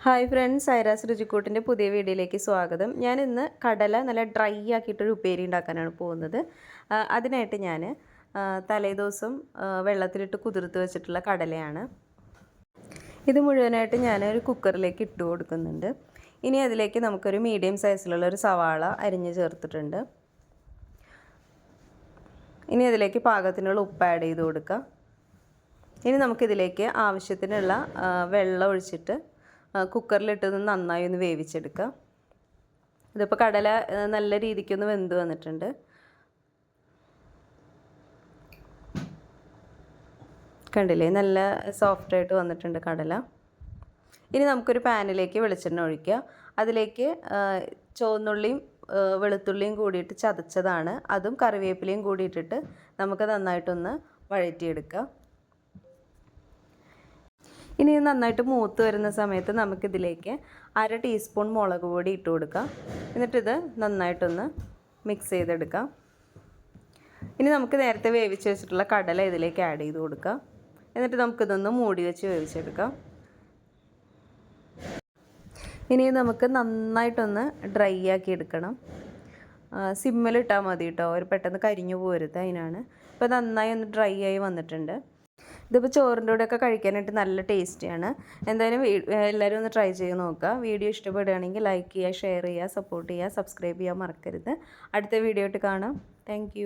Hi friends, ഐരാസ് രുചിക്കൂട്ടിൻ്റെ പുതിയ വീഡിയോയിലേക്ക് സ്വാഗതം. ഞാൻ ഇന്ന് കടല നല്ല ഡ്രൈ ആക്കിയിട്ടൊരു ഉപ്പേരി ഉണ്ടാക്കാനാണ് പോകുന്നത്. അതിനായിട്ട് ഞാൻ തലേദിവസം വെള്ളത്തിലിട്ട് കുതിർത്ത് വെച്ചിട്ടുള്ള കടലയാണ്. ഇത് മുഴുവനായിട്ട് ഞാനൊരു കുക്കറിലേക്ക് ഇട്ട് കൊടുക്കുന്നുണ്ട്. ഇനി അതിലേക്ക് നമുക്കൊരു മീഡിയം സൈസിലുള്ള ഒരു സവാള അരിഞ്ഞ് ചേർത്തിട്ടുണ്ട്. ഇനി അതിലേക്ക് പാകത്തിനുള്ള ഉപ്പ് ആഡ് ചെയ്ത് കൊടുക്കുക. ഇനി നമുക്കിതിലേക്ക് ആവശ്യത്തിനുള്ള വെള്ളം ഒഴിച്ചിട്ട് കുക്കറിലിട്ടത് നന്നായി ഒന്ന് വേവിച്ചെടുക്കുക. ഇതിപ്പോൾ കടല നല്ല രീതിക്കൊന്ന് വെന്ത് വന്നിട്ടുണ്ട്. കണ്ടില്ലേ, നല്ല സോഫ്റ്റായിട്ട് വന്നിട്ടുണ്ട് കടല. ഇനി നമുക്കൊരു പാനിലേക്ക് വെളിച്ചെണ്ണ ഒഴിക്കുക. അതിലേക്ക് ചുവന്നുള്ളിയും വെളുത്തുള്ളിയും കൂടിയിട്ട് ചതച്ചതാണ്, അതും കറിവേപ്പിലയും കൂടിയിട്ടിട്ട് നമുക്ക് നന്നായിട്ടൊന്ന് വഴറ്റിയെടുക്കുക. ഇനി നന്നായിട്ട് മൂത്ത് വരുന്ന സമയത്ത് നമുക്കിതിലേക്ക് 1/2 ടീസ്പൂൺ മുളക് പൊടി ഇട്ട് കൊടുക്കാം. എന്നിട്ടിത് നന്നായിട്ടൊന്ന് മിക്സ് ചെയ്തെടുക്കാം. ഇനി നമുക്ക് നേരത്തെ വേവിച്ച് വെച്ചിട്ടുള്ള കടല ഇതിലേക്ക് ആഡ് ചെയ്ത് കൊടുക്കാം. എന്നിട്ട് നമുക്കിതൊന്ന് മൂടി വെച്ച് വേവിച്ചെടുക്കാം. ഇനി നമുക്ക് നന്നായിട്ടൊന്ന് ഡ്രൈ ആക്കി എടുക്കണം. സിമ്മിലിട്ടാൽ മതി കേട്ടോ, ഒരു പെട്ടെന്ന് കരിഞ്ഞു പോരുത്, അതിനാണ്. ഇപ്പോൾ നന്നായി ഒന്ന് ഡ്രൈ ആയി വന്നിട്ടുണ്ട്. ഇതിപ്പോൾ ചോറിൻ്റെ കൂടെയൊക്കെ കഴിക്കാനായിട്ട് നല്ല ടേസ്റ്റിയാണ്. എന്തായാലും എല്ലാവരും ഒന്ന് ട്രൈ ചെയ്ത് നോക്കുക. വീഡിയോ ഇഷ്ടപ്പെടുകയാണെങ്കിൽ ലൈക്ക് ചെയ്യുക, ഷെയർ ചെയ്യുക, സപ്പോർട്ട് ചെയ്യുക, സബ്സ്ക്രൈബ് ചെയ്യാൻ മറക്കരുത്. അടുത്ത വീഡിയോ ആയിട്ട് കാണാം. താങ്ക്